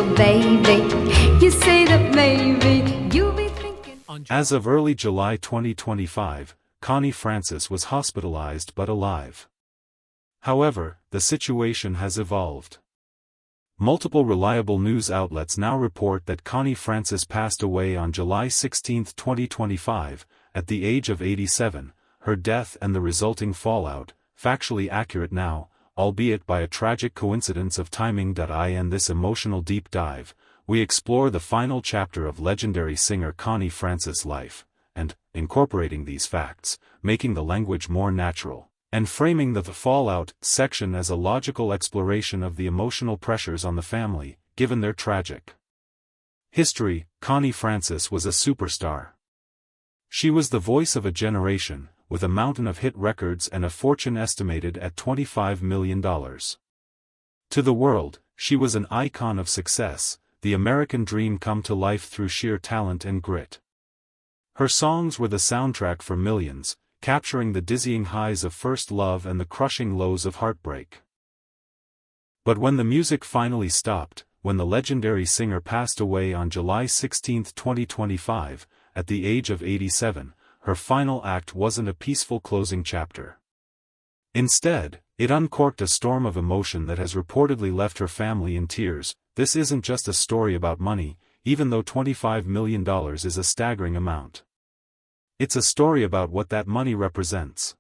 little baby. You say that maybe you'll be thinking. As of early July 2025, Connie Francis was hospitalized but alive. However, the situation has evolved. Multiple reliable news outlets now report that Connie Francis passed away on July 16, 2025, at the age of 87, her death and the resulting fallout, factually accurate now, albeit by a tragic coincidence of timing. In this emotional deep dive, we explore the final chapter of legendary singer Connie Francis' life, and, incorporating these facts, making the language more natural, and framing the fallout section as a logical exploration of the emotional pressures on the family, given their tragic history. Connie Francis was a superstar. She was the voice of a generation, with a mountain of hit records and a fortune estimated at $25 million. To the world, she was an icon of success, the American dream come to life through sheer talent and grit. Her songs were the soundtrack for millions, capturing the dizzying highs of first love and the crushing lows of heartbreak. But when the music finally stopped, when the legendary singer passed away on July 16, 2025, at the age of 87, her final act wasn't a peaceful closing chapter. Instead, it uncorked a storm of emotion that has reportedly left her family in tears. This isn't just a story about money, even though $25 million is a staggering amount. It's a story about what that money represents.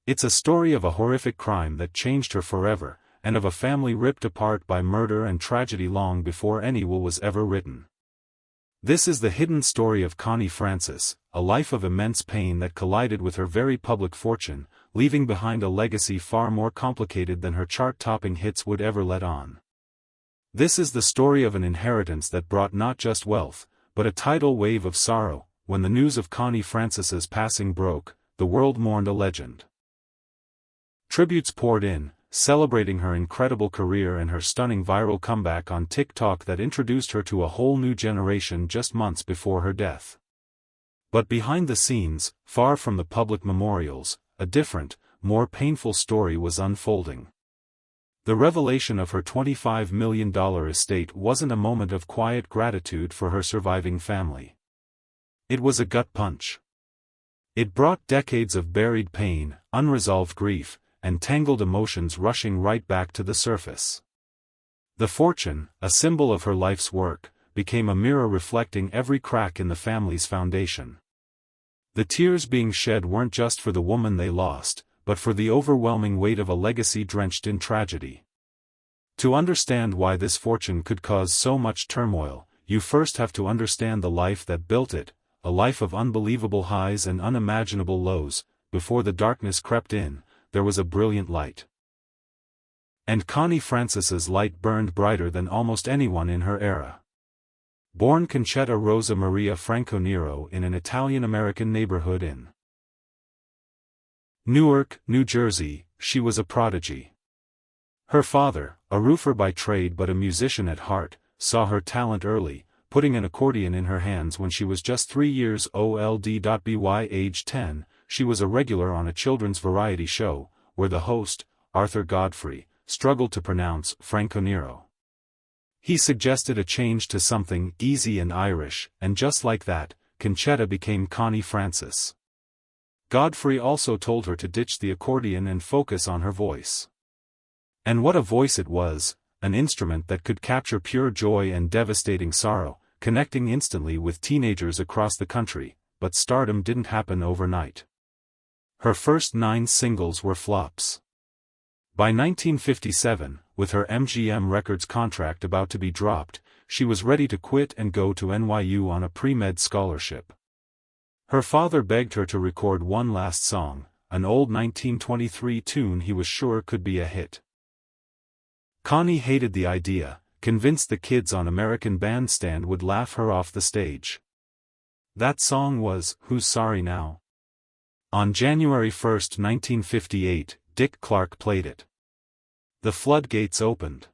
It's a story of a horrific crime that changed her forever, and of a family ripped apart by murder and tragedy long before any will was ever written. This is the hidden story of Connie Francis, a life of immense pain that collided with her very public fortune, leaving behind a legacy far more complicated than her chart-topping hits would ever let on. This is the story of an inheritance that brought not just wealth, but a tidal wave of sorrow. When the news of Connie Francis's passing broke, the world mourned a legend. Tributes poured in, celebrating her incredible career and her stunning viral comeback on TikTok that introduced her to a whole new generation just months before her death. But behind the scenes, far from the public memorials, a different, more painful story was unfolding. The revelation of her $25 million estate wasn't a moment of quiet gratitude for her surviving family. It was a gut punch. It brought decades of buried pain, unresolved grief, and tangled emotions rushing right back to the surface. The fortune, a symbol of her life's work, became a mirror reflecting every crack in the family's foundation. The tears being shed weren't just for the woman they lost, but for the overwhelming weight of a legacy drenched in tragedy. To understand why this fortune could cause so much turmoil, you first have to understand the life that built it, a life of unbelievable highs and unimaginable lows. Before the darkness crept in, there was a brilliant light. And Connie Francis's light burned brighter than almost anyone in her era. Born Concetta Rosa Maria Franco Nero in an Italian-American neighborhood in Newark, New Jersey, she was a prodigy. Her father, a roofer by trade but a musician at heart, saw her talent early, putting an accordion in her hands when she was just 3 years old. By age 10, she was a regular on a children's variety show, where the host, Arthur Godfrey, struggled to pronounce Franco Nero. He suggested a change to something easy and Irish, and just like that, Concetta became Connie Francis. Godfrey also told her to ditch the accordion and focus on her voice. And what a voice it was, an instrument that could capture pure joy and devastating sorrow, connecting instantly with teenagers across the country. But stardom didn't happen overnight. Her first 9 singles were flops. By 1957, with her MGM Records contract about to be dropped, she was ready to quit and go to NYU on a pre-med scholarship. Her father begged her to record one last song, an old 1923 tune he was sure could be a hit. Connie hated the idea, convinced the kids on American Bandstand would laugh her off the stage. That song was Who's Sorry Now? On January 1, 1958, Dick Clark played it. The floodgates opened.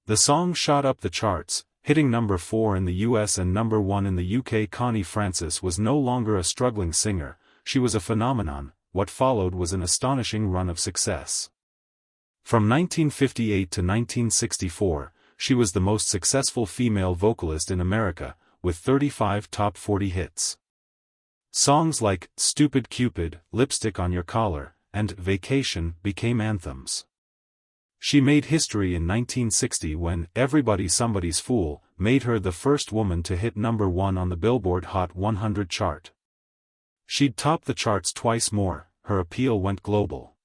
The song shot up the charts, hitting number 4 in the US and number 1 in the UK. Connie Francis was no longer a struggling singer, she was a phenomenon. What followed was an astonishing run of success. From 1958 to 1964, she was the most successful female vocalist in America, with 35 top 40 hits. Songs like Stupid Cupid, Lipstick on Your Collar, and Vacation became anthems. She made history in 1960 when Everybody Somebody's Fool made her the first woman to hit #1 on the Billboard Hot 100 chart. She'd topped the charts twice more. Her appeal went global.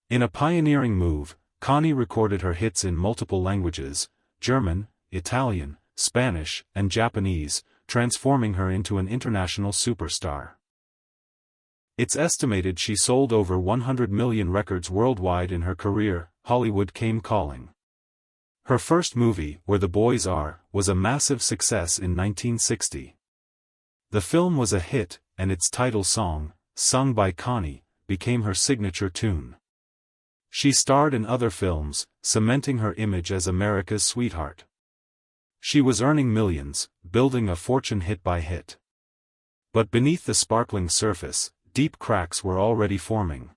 In a pioneering move, Connie recorded her hits in multiple languages, German, Italian, Spanish, and Japanese, transforming her into an international superstar. It's estimated she sold over 100 million records worldwide in her career. Hollywood came calling. Her first movie, Where the Boys Are, was a massive success in 1960. The film was a hit, and its title song, sung by Connie, became her signature tune. She starred in other films, cementing her image as America's sweetheart. She was earning millions, building a fortune hit by hit. But beneath the sparkling surface, deep cracks were already forming.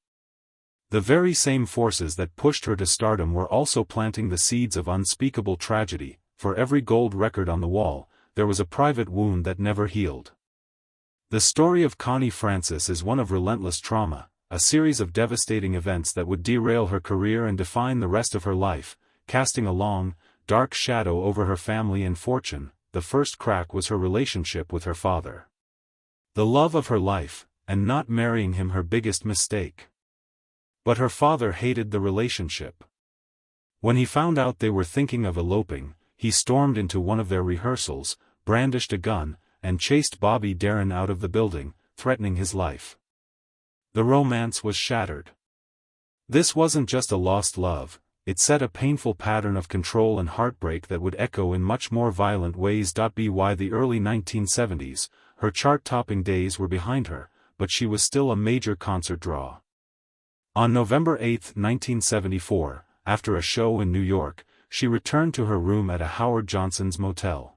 The very same forces that pushed her to stardom were also planting the seeds of unspeakable tragedy. For every gold record on the wall, there was a private wound that never healed. The story of Connie Francis is one of relentless trauma, a series of devastating events that would derail her career and define the rest of her life, casting a long, dark shadow over her family and fortune. The first crack was her relationship with her father. The love of her life, and not marrying him her biggest mistake. But her father hated the relationship. When he found out they were thinking of eloping, he stormed into one of their rehearsals, brandished a gun, and chased Bobby Darin out of the building, threatening his life. The romance was shattered. This wasn't just a lost love, it set a painful pattern of control and heartbreak that would echo in much more violent ways. By the early 1970s, her chart-topping days were behind her, but she was still a major concert draw. On November 8, 1974, after a show in New York, she returned to her room at a Howard Johnson's motel.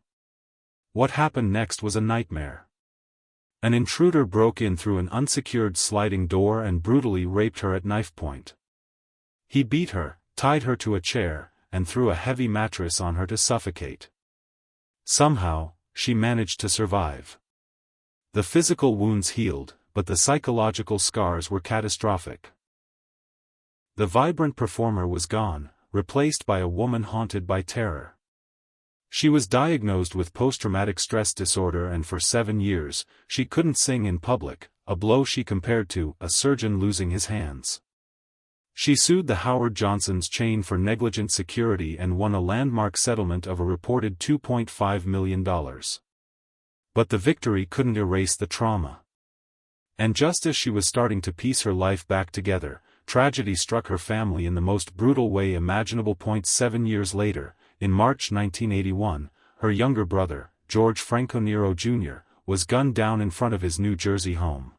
What happened next was a nightmare. An intruder broke in through an unsecured sliding door and brutally raped her at knife point. He beat her, tied her to a chair, and threw a heavy mattress on her to suffocate. Somehow, she managed to survive. The physical wounds healed, but the psychological scars were catastrophic. The vibrant performer was gone, replaced by a woman haunted by terror. She was diagnosed with post-traumatic stress disorder, and for 7 years, she couldn't sing in public, a blow she compared to a surgeon losing his hands. She sued the Howard Johnson's chain for negligent security and won a landmark settlement of a reported $2.5 million. But the victory couldn't erase the trauma. And just as she was starting to piece her life back together, tragedy struck her family in the most brutal way imaginable. 7 years later, in March 1981, her younger brother, George Franco Nero Jr., was gunned down in front of his New Jersey home.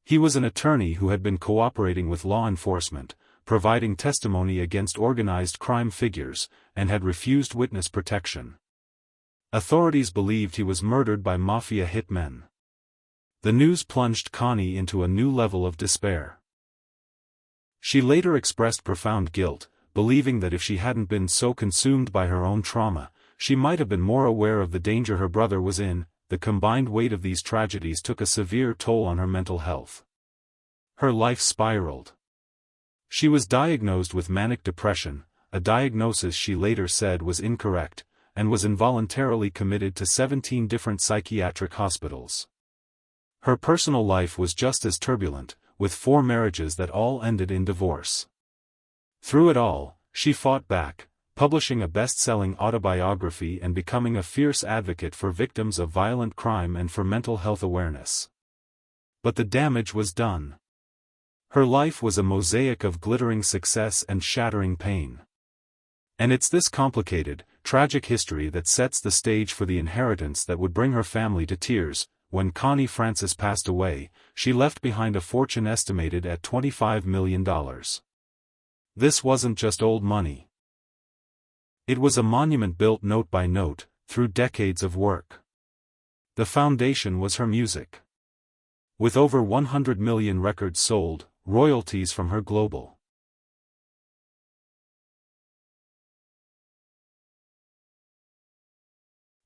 He was an attorney who had been cooperating with law enforcement, providing testimony against organized crime figures, and had refused witness protection. Authorities believed he was murdered by mafia hitmen. The news plunged Connie into a new level of despair. She later expressed profound guilt, believing that if she hadn't been so consumed by her own trauma, she might have been more aware of the danger her brother was in. The combined weight of these tragedies took a severe toll on her mental health. Her life spiraled. She was diagnosed with manic depression, a diagnosis she later said was incorrect, and was involuntarily committed to 17 different psychiatric hospitals. Her personal life was just as turbulent, with 4 marriages that all ended in divorce. Through it all, she fought back, publishing a best-selling autobiography and becoming a fierce advocate for victims of violent crime and for mental health awareness. But the damage was done. Her life was a mosaic of glittering success and shattering pain. And it's this complicated, tragic history that sets the stage for the inheritance that would bring her family to tears. When Connie Francis passed away, she left behind a fortune estimated at $25 million. This wasn't just old money. It was a monument built note by note, through decades of work. The foundation was her music. With over 100 million records sold, royalties from her global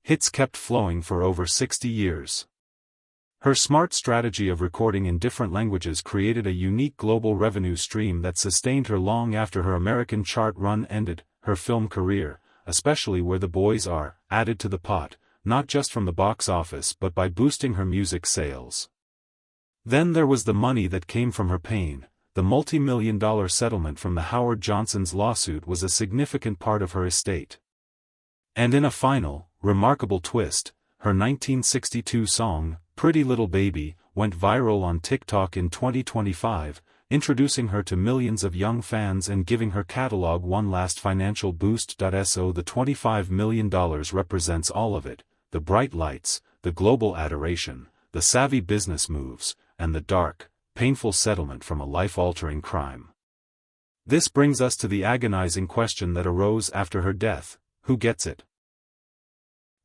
hits kept flowing for over 60 years. Her smart strategy of recording in different languages created a unique global revenue stream that sustained her long after her American chart run ended. Her film career, especially Where the Boys Are, added to the pot, not just from the box office but by boosting her music sales. Then there was the money that came from her pain. The multi-million-dollar settlement from the Howard Johnson's lawsuit was a significant part of her estate. And in a final, remarkable twist, her 1962 song, Pretty Little Baby, went viral on TikTok in 2025, introducing her to millions of young fans and giving her catalog one last financial boost. So the $25 million represents all of it: the bright lights, the global adoration, the savvy business moves, and the dark, painful settlement from a life-altering crime. This brings us to the agonizing question that arose after her death: who gets it?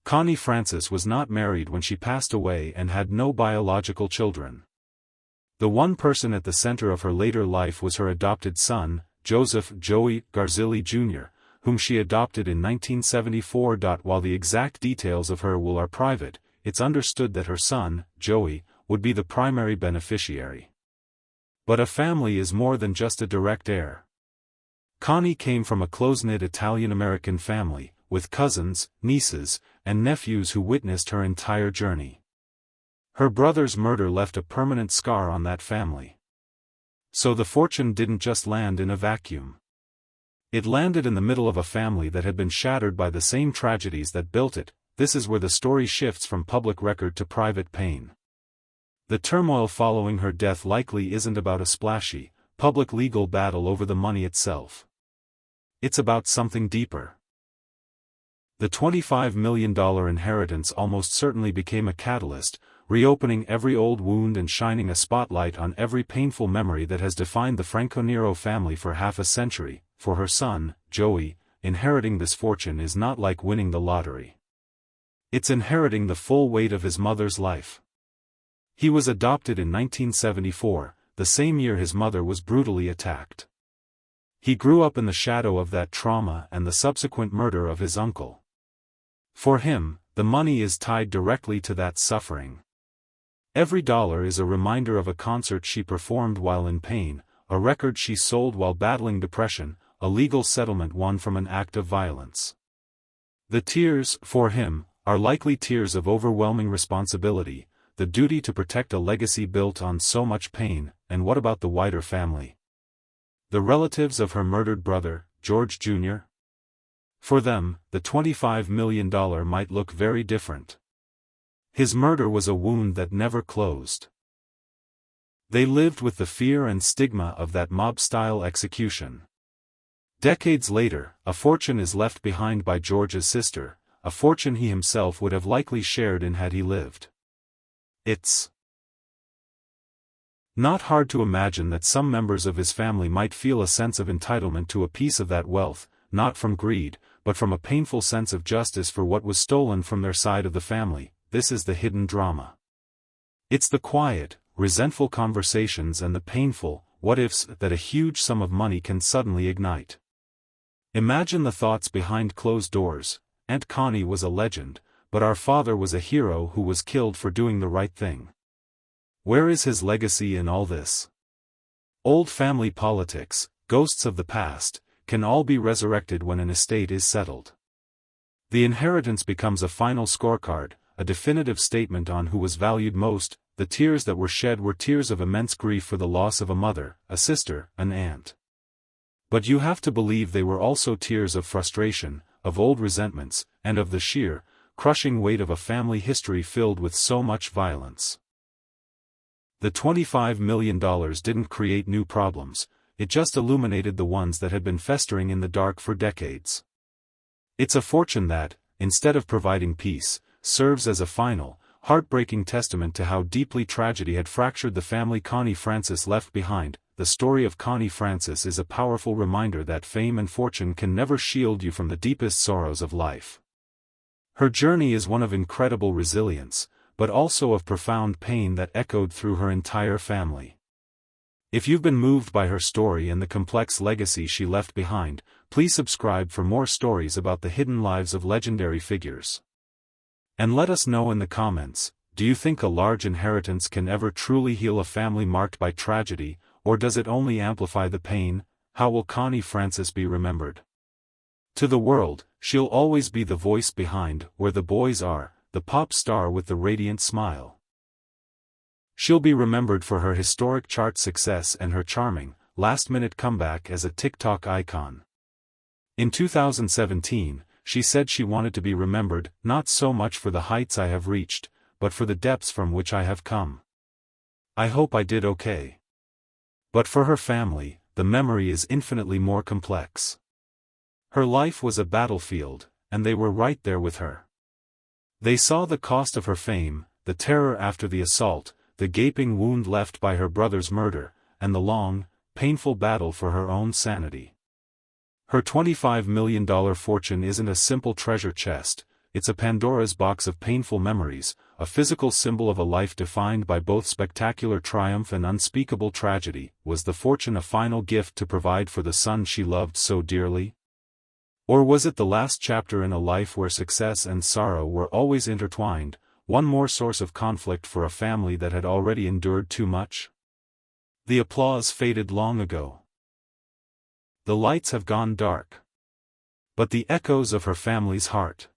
Connie Francis was not married when she passed away and had no biological children. The one person at the center of her later life was her adopted son, Joseph "Joey" Garzilli Jr., whom she adopted in 1974. While the exact details of her will are private, it's understood that her son, Joey, would be the primary beneficiary. But a family is more than just a direct heir. Connie came from a close-knit Italian-American family, with cousins, nieces, and nephews who witnessed her entire journey. Her brother's murder left a permanent scar on that family. So the fortune didn't just land in a vacuum. It landed in the middle of a family that had been shattered by the same tragedies that built it. This is where the story shifts from public record to private pain. The turmoil following her death likely isn't about a splashy, public legal battle over the money itself. It's about something deeper. The $25 million inheritance almost certainly became a catalyst, reopening every old wound and shining a spotlight on every painful memory that has defined the Franco-Nero family for half a century. For her son, Joey, inheriting this fortune is not like winning the lottery. It's inheriting the full weight of his mother's life. He was adopted in 1974, the same year his mother was brutally attacked. He grew up in the shadow of that trauma and the subsequent murder of his uncle. For him, the money is tied directly to that suffering. Every dollar is a reminder of a concert she performed while in pain, a record she sold while battling depression, a legal settlement won from an act of violence. The tears, for him, are likely tears of overwhelming responsibility, the duty to protect a legacy built on so much pain. And what about the wider family? The relatives of her murdered brother, George Jr.? For them, the $25 million might look very different. His murder was a wound that never closed. They lived with the fear and stigma of that mob-style execution. Decades later, a fortune is left behind by George's sister, a fortune he himself would have likely shared in had he lived. It's not hard to imagine that some members of his family might feel a sense of entitlement to a piece of that wealth, not from greed, but from a painful sense of justice for what was stolen from their side of the family. This is the hidden drama. It's the quiet, resentful conversations and the painful what-ifs that a huge sum of money can suddenly ignite. Imagine the thoughts behind closed doors. Aunt Connie was a legend, but our father was a hero who was killed for doing the right thing. Where is his legacy in all this? Old family politics, ghosts of the past, can all be resurrected when an estate is settled. The inheritance becomes a final scorecard, a definitive statement on who was valued most. The tears that were shed were tears of immense grief for the loss of a mother, a sister, an aunt. But you have to believe they were also tears of frustration, of old resentments, and of the sheer, crushing weight of a family history filled with so much violence. The $25 million didn't create new problems, it just illuminated the ones that had been festering in the dark for decades. It's a fortune that, instead of providing peace, serves as a final, heartbreaking testament to how deeply tragedy had fractured the family Connie Francis left behind. The story of Connie Francis is a powerful reminder that fame and fortune can never shield you from the deepest sorrows of life. Her journey is one of incredible resilience, but also of profound pain that echoed through her entire family. If you've been moved by her story and the complex legacy she left behind, please subscribe for more stories about the hidden lives of legendary figures. And let us know in the comments, do you think a large inheritance can ever truly heal a family marked by tragedy, or does it only amplify the pain? How will Connie Francis be remembered? To the world, she'll always be the voice behind Where the Boys Are, the pop star with the radiant smile. She'll be remembered for her historic chart success and her charming, last-minute comeback as a TikTok icon. In 2017, she said she wanted to be remembered, not so much for the heights I have reached, but for the depths from which I have come. I hope I did okay. But for her family, the memory is infinitely more complex. Her life was a battlefield, and they were right there with her. They saw the cost of her fame, the terror after the assault, the gaping wound left by her brother's murder, and the long, painful battle for her own sanity. Her $25 million fortune isn't a simple treasure chest, it's a Pandora's box of painful memories, a physical symbol of a life defined by both spectacular triumph and unspeakable tragedy. Was the fortune a final gift to provide for the son she loved so dearly? Or was it the last chapter in a life where success and sorrow were always intertwined, one more source of conflict for a family that had already endured too much? The applause faded long ago. The lights have gone dark. But the echoes of her family's heart,